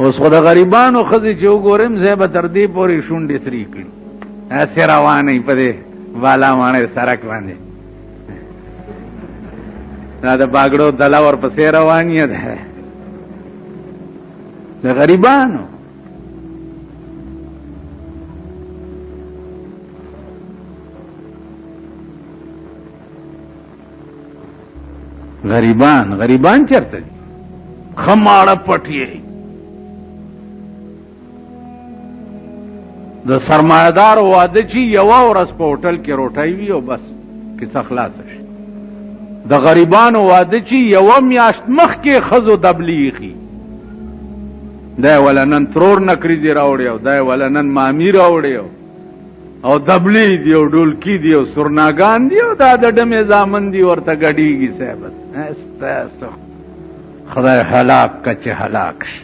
اوس خو د غریبانو ښځې چې وګورم زه به تر دې پورې شونډې سرې کړي هسې روانې په دې بالا ماڼۍ سړک باندې دا د باګړو دله ورپسې روان یې ده د غریبانو غریبان چرته دي خماړه پټیې د سرمایدار واده چې یوه ورځ په هوټل کې روټۍ وي او بس کیسه خلاصه شي د غریبانو واده چې یوه میاشت مخکې ښځو دبلیغي دی وله نن ترور نکریزې راوړی او دی وله نن مامي راوړی او دبلی دی او ډولکي دی او سورناګان دی او دا د ډمې زامن دی ورته ګډېږي صاحبت ستاسو خدای هلاک که چې هلاک شي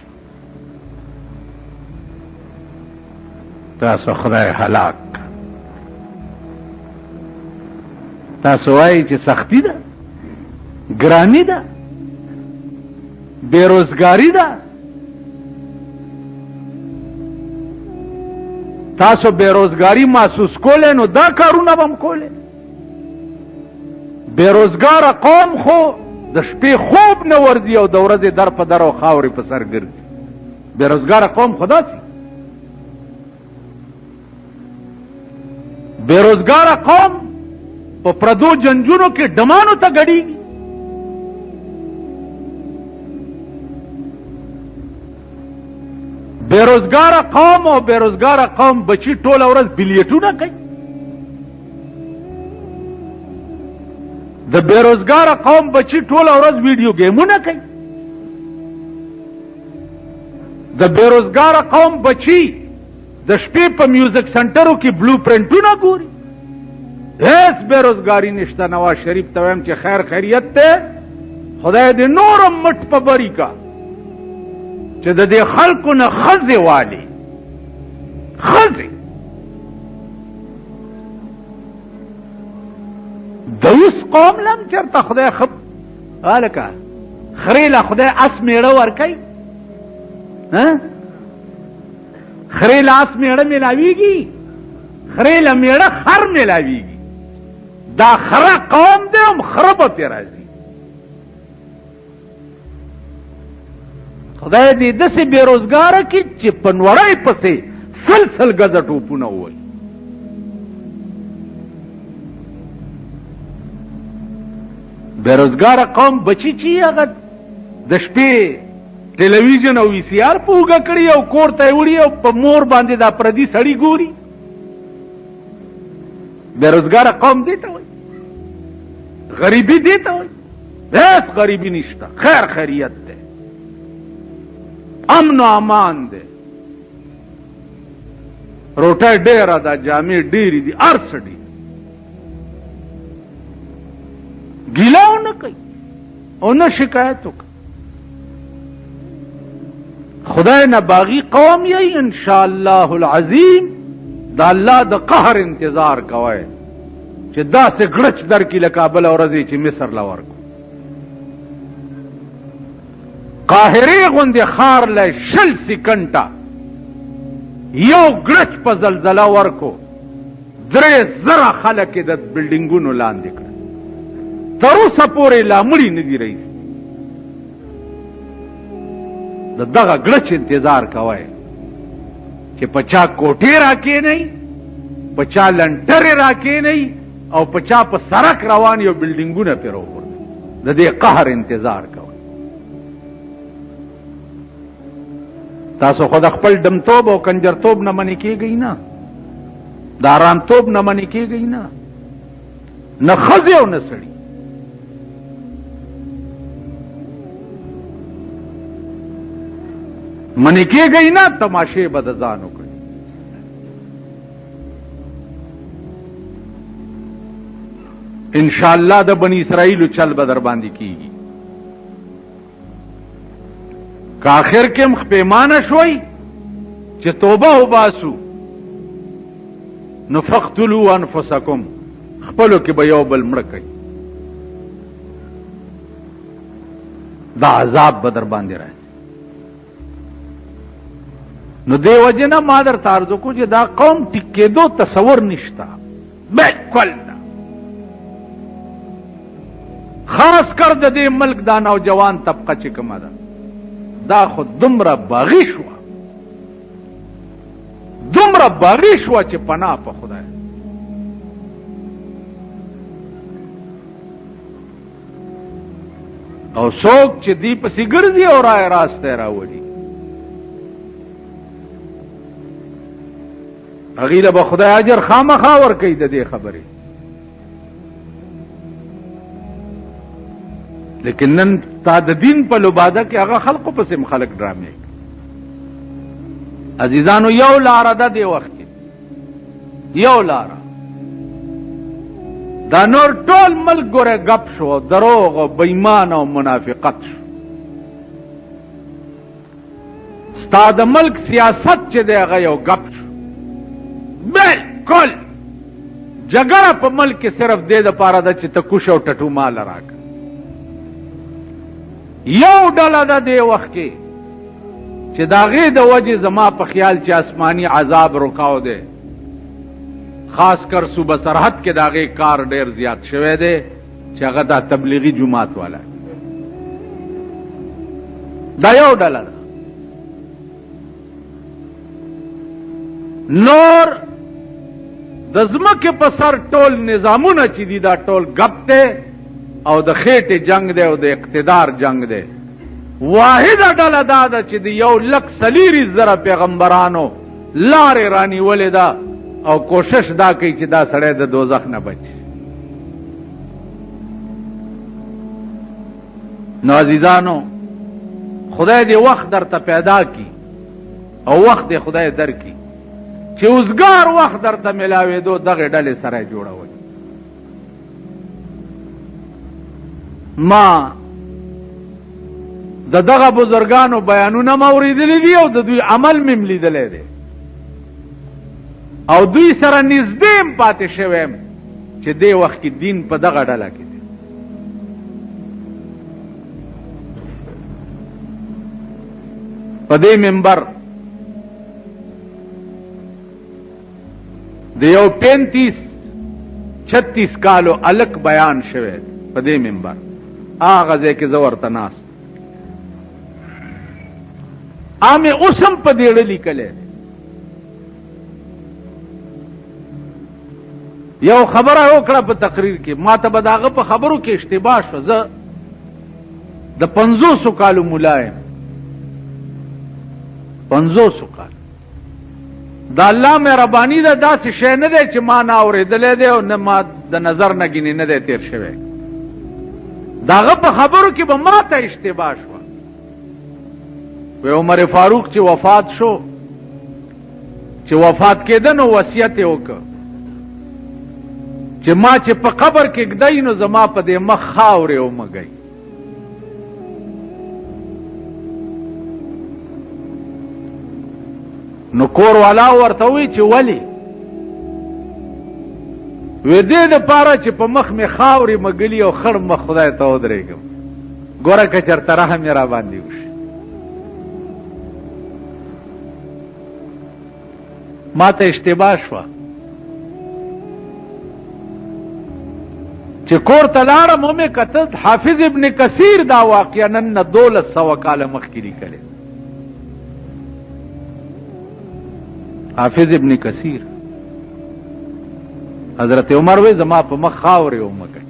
تاسو خدای هلاک تاسو وایي چې سختی ده ګرانی ده بیروزګاری ده تاسو بیروزګاری محسوس کوله نو دا کارونه به هم کوله بیروزګاره قوم خو د شپې خوب نه ورځي او د ورځې در په در او خاورې په سر ګرځي بیروزګاره قوم خو داسې بیروزګاره قوم په پردو جنجونو کې ډمانو ته ګډېږي بیروزګاره قوم او بیروزګاره قوم بچی ټوله ورځ بلیټونه کوي د بیروزګاره قوم بچی ټوله ورځ ویډیو گیمونه کوي د بیروزګاره قوم بچی د شپې په میوزیک سنټرو کې بلو پرنټونه ګوري هیڅ بیروزګاری نشته نواز شریف ته وایم چې خیر خیریت ته خدای دې نورم مټ په بری کا چې د دې خلکو نه ښځې والي ښځې د اوس قوم لم چېرته خدای ښه هلکه خرې له خدای اس میړه ورکوي خرې له اس میړه میلاویږي خرې له میړه خر میلاویږي دا خره قوم دی هم خره به پې راځي خدای دې داسې بېروزګاره کړي چې په نوړی پسې سل ګزه ټوپونه ووایي بېروزګاره قوم بچي چې هغه د شپې ټلویزیون او وي سی آر په اوږه کړي او کور ته یې وړي او په مور باندې دا پردي سړي ګوري بېروزګاره قوم دې ته وایي غریبي دې ته وایي هېڅ غریبي نشته خیر خیریت دی امن و امان دی روټۍ ډېره ده جامې ډېرې دي هر څه ډېر ګیله ونه کوي او نه شکایت وکړي خدای نه باغي قوم یې انشاء الله العظیم د الله د قهر انتظار کوئ چې داسې ګړچ درکړي له کابل ورځې چې مصر له ورکو قاهرې غوندې ښار له 20 سکنډه یو ګړچ په زلزله ورکو 3000 خلک یې د بلډینګونو لاندې کړل تر اوسه پورې لا مړي نه دي رئیس د دغه ګړچ انتظار کوئ چې په چا کوټې راکېنئ په چا لنټرې راکېنئ او په چا په سړک روان یو بلډینګونه پرې راوغورځوئ د دې قهر انتظار کوئ تاسو خو د خپل ډمتوب او کنجرتوب نه منې کېږئ نه د ارامتوب نه منې کېږئ نه نه ښځې او نه سړي منې کېږئ نه تماشې به د ځان وکړئ انشاءالله د بني اسرائیلو چل به در باندې کېږي که آخر کې هم خپېمانه شوئ چې توبه وباسو نو فاقتلوا انفسکم خپلو کې به یو بل مړه کوي دا عذاب به در باندې راځي نو دی وجنه ما درته عرض وکړو چې دا قوم ټیکېدو تصور نشته، بالکل نه. خاص کر د دې ملک دا نوجوان طبقه چې کومه ده دا خو دومره باغي شوه، دومره باغي شوه چې پناه په خدای. او څوک چې دی پسې ګرځي او رای راسته راوړي هغې له به خدای اجر خامخا ورکوي د دې خبرې. لیکن نن تا د دین په لباده کې هغه خلقو پسې خلق ډرامې. عزیزانو یو لاره ده دې وخت کې، یو لاره. دا نور ټول ملک ګوره ګپ شو، دروغ او بېایمان او منافقت شو. ستا د ملک سیاست چې دی هغه یو ګپ شو. بالکل جګړه په ملک کې صرف دې دپاره ده چې ته کوش او ټټو ماله راکړه. یو ډله ده دې وخت کې چې د هغې د وجې زما په خیال چې آسماني عذاب رکاو دی، خاص کر صوبه سرحد کې د هغې کار ډېر زیات شوی دی چې هغه دا تبلیغي جماعت والا. دا یو ډله ده. نور د ځمکې په سر ټول نظامونه چې دي دا ټول ګپ دی او د خېټې جنگ دی او د اقتدار جنگ دی. واحده ډله دا ده چې د 1,40,000 پیغمبرانو لارې رانیولې ده او کوشش دا کوي چې دا سړی د دوزخ نه بچ. نو عزیزانو خدای دې وخت درته پیدا کی او وخت دې خدای در کی چې اوزګار وخت درته ملاوېدو دغه ډلې سره جوړول. ما د دغه بزرګانو بیانونه ما اورېدلي دي او د دوی عمل مې م لیدلی دی او دوی سره نږدې م پاتې شوی یم چې دې وخت کې دین په دغه ډله کې دی. په دې منبر د یو 35-36 کالو الک بیان شوی په دې منبر هغه ځای کې زه ورته ناست مې اوس هم په دې ډله لیکلی دی. یو خبره وکړه په تقریر کې، ما ته به د هغه په خبرو کې اشتباه شوه. زه د 500 کالو ملا یم، 500 کال. د الله مهرباني ده داسې شی نه دی چې ما نه اورېدلی دی او نه ما د نظر نه ګینې نه دی تېر شوی. د هغه په خبرو کې به ما ته اشتباه شوه. عمر فاروق چې وفات شو، چې وفات کېده نو وصیت یې وکړ چې ما چې په قبر کې ږدئ نو زما په دې مخ خاورې ومږئ. نو کور والا ورته وی چې ولې؟ وی دې دپاره چې په مخ مې خاورې مږلي او خړ مخ خدای ته ودرېږم. ګوره که چېرته رحم یې راباندې وشي. ما ته اشتباه شوه چې کور ته لاړم ومې کتل حافظ ابن کثیر دا واقعه نن 1200 کاله مخکې لیکلی. حافظ ابن کثیر حضرت عمر وی زما په مخ خاورې ومږئ.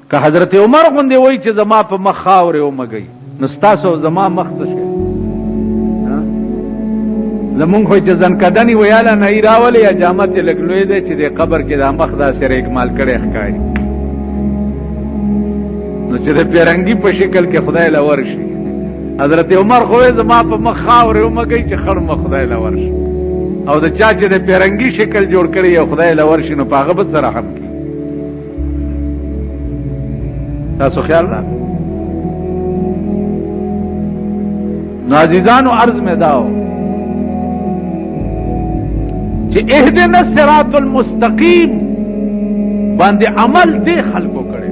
که حضرت عمر غوندې وی چې زما په مخ خاورې ومږئ نو ستاسو زما مخ څه شي؟ زمونږ خو چې زنکدنې ویاله نه یې راولې یا جامت یې لږ لوی دی چې د قبر کې دا مخ داسې ریګمال کړی ښکاري. نو چې د پیرنګي په شکل کې خدای له ورشي. حضرت عمر خو زما په مخ خاورې ومږئ چې خړ مخ خدای له ورشي. او د چا چې د پیرنګي شکل جوړ کړی او خدای له ورشي نو په هغه به څه رحم کړي. تاسو خیال را نو عزیزانو عرض مې داو چې اهدنا الصراط المستقیم باندې عمل دې خلکو کړي.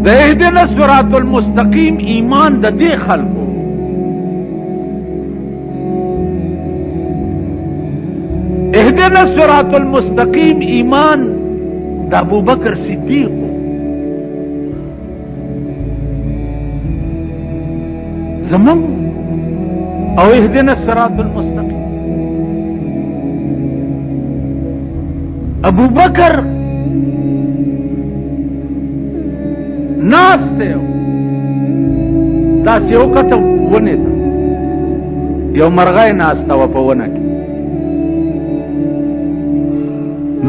د اهدنا الصراط المستقیم ایمان د دې خلکو اهدنا الصراط المستقیم ایمان د ابوبکر صدیق زمون او اهدنا الصراط المستقیم ابوبکر ناسته داسې وکته ونې ته یو مرغۍ ناسته وه په ونه کې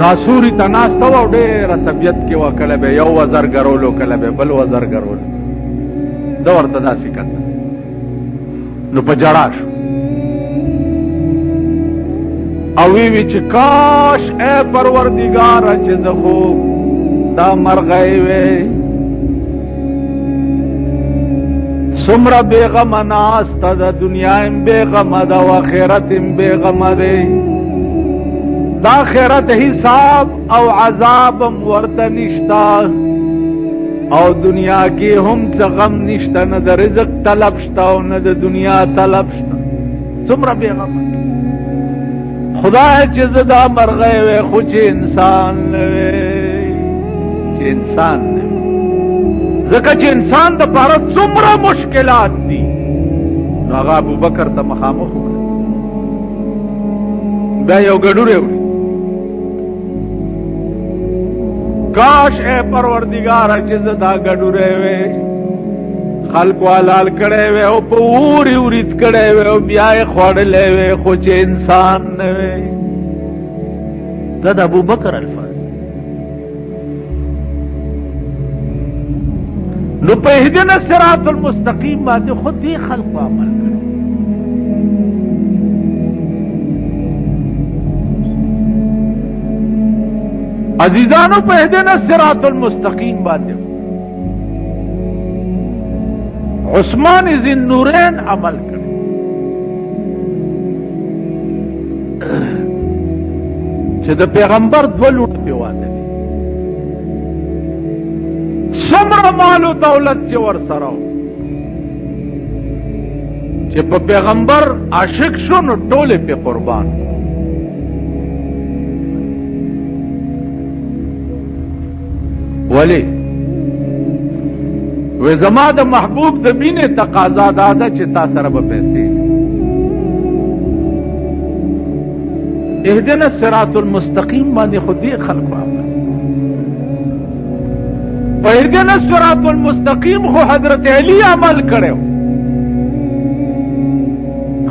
ناسوري ته ناسته وه او ډېره طبیعت کې وه کله به یو وزر ګرولو کله به بل وزر ګرولو ده ورته داسې کته نو په جړا شو او وی چې کاش اے پروردګاره چې زه خو دا مرغۍ وې څومره بېغمه ناسته ده دنیا یم بېغمه ده او آخرت یم بېغمه دی د آخرت حساب او عذاب هم ورته نشته او دنیا کې هم څه غم نشته نه د رزق طلب شته او نه د دنیا طلب شته څومره بېغمه خدای چې زه دا مرغۍ وې خو چې انسان نه وې چې انسان نه ځکه چې انسان د پاره څومره مشکلات دي نو هغه ابوبکر ته مخامخ وکړه بیا یو ګډوری وړي کاش اے پروردګاره چې زه دا ګډوری وې خلکو حلال کړی وې او په اوري ورید کړی وې او بیا یې خوړلی وې خو چې انسان نه وې دا د ابوبکر الفاظ نو په اهدنا الصراط المستقیم باندې خود دې خلق عمل کړي عزیزانو په اهدنا الصراط المستقیم باندې عثمان ذی النورین عمل کړي چې د پیغمبر دوه لوټ په واده څومره مال او دولت چې ورسره و چې په پیغمبر عاشق شو نو ټولې په قربان ولی و زما د محبوب د مینې تقاضا دا ده چې تا سره به پیسې اهدنا الصراط المستقیم باندې خو دې خلکو عمل اهدنا الصراط المستقیم خو حضرت علی عمل کړو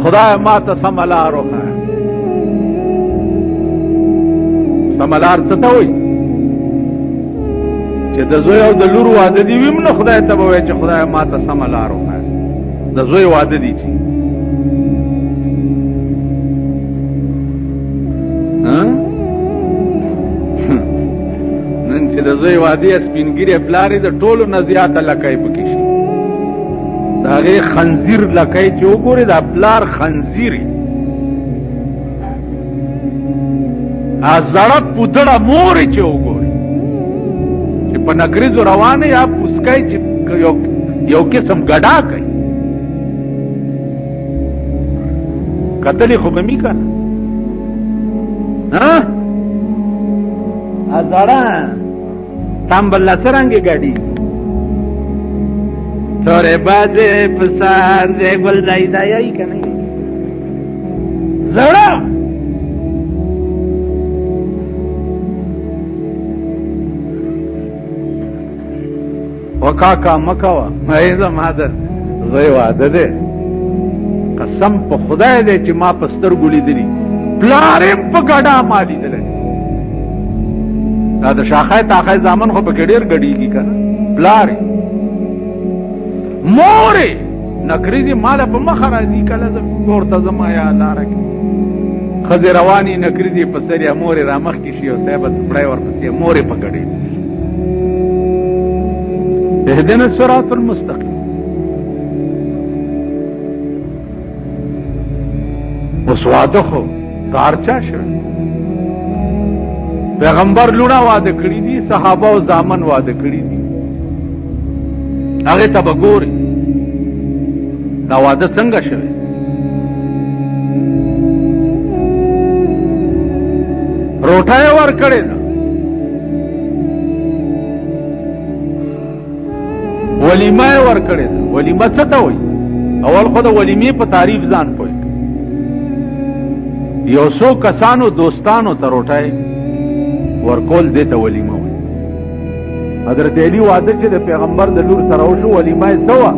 خدای ما ته سم لار وښایه سم لار څه ته وایي چې د زوی او د لور واده دي ویم نو خدای ته به وایي چې خدای ما ته سمه لار وښایه د زوی واده دي چې نن چې د زوی واده سپینګیرې پلارې د ټولو نه زیاته لکۍ پکې شي د هغې خنزیر لکۍ چې وګورې دا پلار خنزیرې زړه پودړه مورې چې وګورې چې په نګریزو روانه یا پوسکای چې یو قسم ګډا کوي قتلې خو به می کنه ها ازړه تامبل سرنګ ګډي تورې بازه پسار دې ګل دای دای کنه زړه وکاکا مکوا مایزه مادر زوی واده ده قسم په خدای دې چې ما په سترګو لیدلي پلارم په ګډا ما لیدلی دا د شاخه تاخه زامن خو په کې ډېر ګډېږي که نه پلارې مورې نکریزې ماله په مخه راځي کله زه کور ته ځم یا لاره کې ښځې روانې نکریزې په سر یا مورې را مخکې شي او صاحبه څپړی ورپسې مورې په ګډې اهدنا الصراط المستقیم اوس واده خو کار چا شوی پیغمبر لوڼه واده کړي دي صحابه او زامن واده کړي دي هغه ته به ګوري دا واده څنګه شوی. روټه یې ورکړې ده، ولیمه یې ورکړې ده. ولیمه څه ته وایي؟ اول خو د ولیمې په تعریف ځان پوه کړه. یو څو کسانو دوستانو ته روټه ورکول دې ته ولیمه وایي. حضرت علی واده چې د پیغمبر د لور سره وشو، ولیمه یې څه وه؟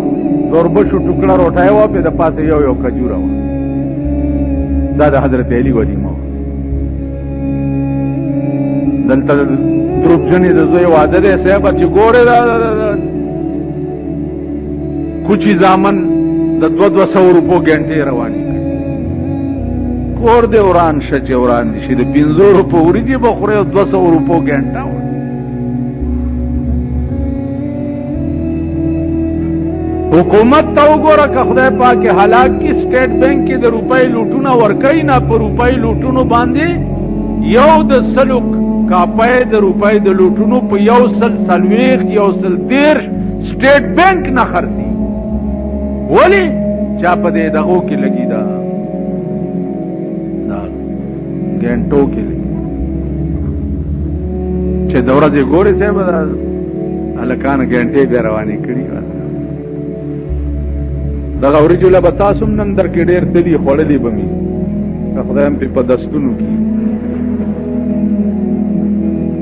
دوربشو ټوکړه روټه وه، پې د پاسه یو یو کجوره وه. دا د حضرت علی ولیمه وه. دلته دروغجنې د زوی واده دی صاحبه چې ګورې کوچی زامن د 200 روپو ګنټې روانې کړي. کور دې وران شه چې وران دي شي، د 50 روپو وریجې به خورې او 200 روپو ګنټه وه. حکومت ته وګوره که خدای پاک هلاک کی، سټیټ بینک کې د روپۍ لوټونه ورکوي نه، په روپۍ لوټونو باندې یو د سلو کاپۍ د روپۍ د لوټونو په 140 130 سټیټ بینک نه خرڅي. ولی چا په دې دغو کې لګي دا ګنټو کې لګي چې د ورځې ګورې صاحب هلکان ګنټې بیا روانې کړي. دغه وریجو له به تاسو هم نن در کې ډېر تلي خوړلي به مي، خدای هم پرې په دستونو کې.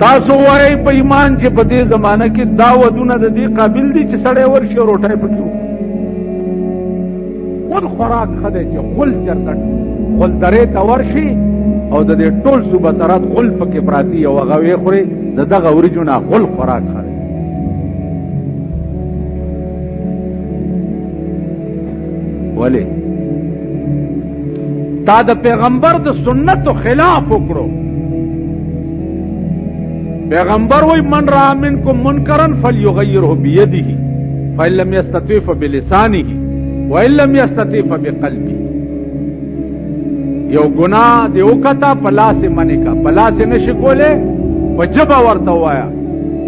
تاسو وایئ په ایمان چې په دې زمانه کې دا ودونه د دې قابل دي چې سړی ورشي او روټۍ پکې وکړي. خپل خوراک ښه دی چې غول چېرته غول درې ته ورشي او د دې ټول صوبه سرات غول پکې پراتي او هغه ویې خوري. د دغه وریجو نه غول خوراک ښه دی. ولې تا د پیغمبر د سنتو خلاف وکړو. پیغمبر وی من رأى منکم منکرا فلیغیره بیده فإن لم یستطع فبلسانه وإن لم یستطع فبقلبه. یو گناہ دی وکتا پلاس منی کا، پلاس نشی کولے پا جبا ورتا وایا،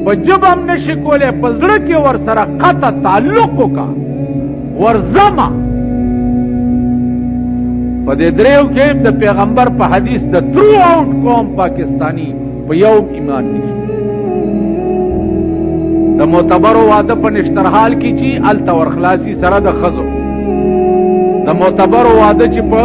پا جبا هم نشی کولے پا زڑکی ور سرا قطع تعلقو کا ورزما. پا دی دریو کیم دا پیغمبر پا حدیث دا ترو آؤٹ قوم پاکستانی پا یوم ایمان نشی. دا معتبرو واده پا نشترحال کی چی التا ورخلاسی سره دا خزو. دا معتبرو واده چی پا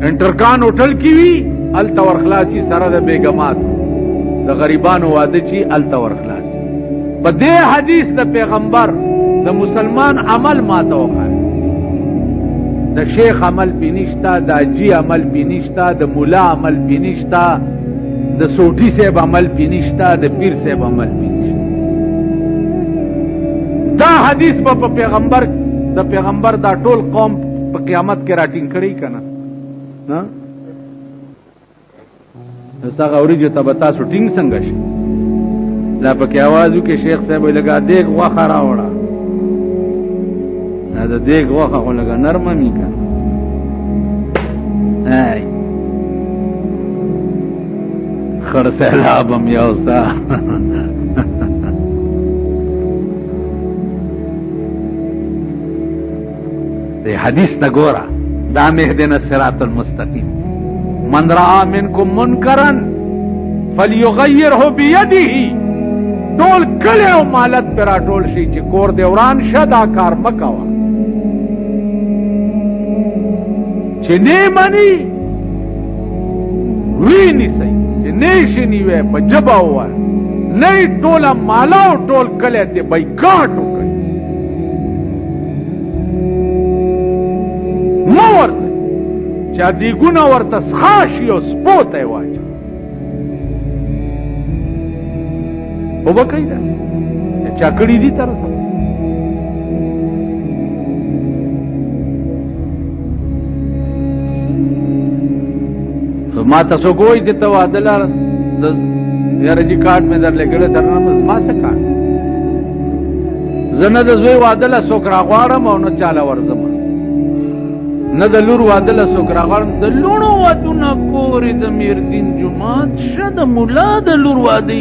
انٹرکان ہوٹل کی وی التا ورخلاسی سره دا بیگمات. دا غریبانو واده چی التا ورخلاسی. پا دے حدیث دا پیغمبر دا مسلمان عمل ما توقع، دا شیخ عمل پی نشتا، دا جی عمل پی نشتا، دا مولا عمل پی نشتا، دا سوٹی صاحب عمل پی نشتا، دا پیر صاحب عمل پی نشتا. دا حدیث با پیغمبر دا پیغمبر دا ټول قوم پا قیامت کے راٹنگ کری کنا نا دا غوری جو تبتا سو ٹنگ سنگش دا پا کی آوازو کے شیخ صاحب لگا دیکھ واخا راوڑا دا دیکھ واخا خو لگا نرممی کنا آئی خرسیلابم یوستا دی حدیث تا گورا دا مهدنا الصراط المستقیم. من رأى منکم منکرا فلیغیره بیده. ټول کلی او مالت پر ټول شي چې کور دی وران شه دا کار مکوا. چې نه مني وی نیسئ، چې نه شي نیوی په جبه ووایه، نه ټوله مالا او ټول کلی ته بایکاټ وکړي. مه ورته چا دیګونه ورته څښا شي او سپو ته یې واچوي. وبه کوي دا چا کړي دي تر اوسه. ما ته څوک وایي چې ته واده له یاره جي کارډ مې در لګړی درنه زما څه کار. زه نه د زوی واده له څوک راغواړم او نه چاله ورځم. نه د لور واده له څوک راغړم د لوڼو ودونه کورې د میردین جومات شه د ملا د لور واده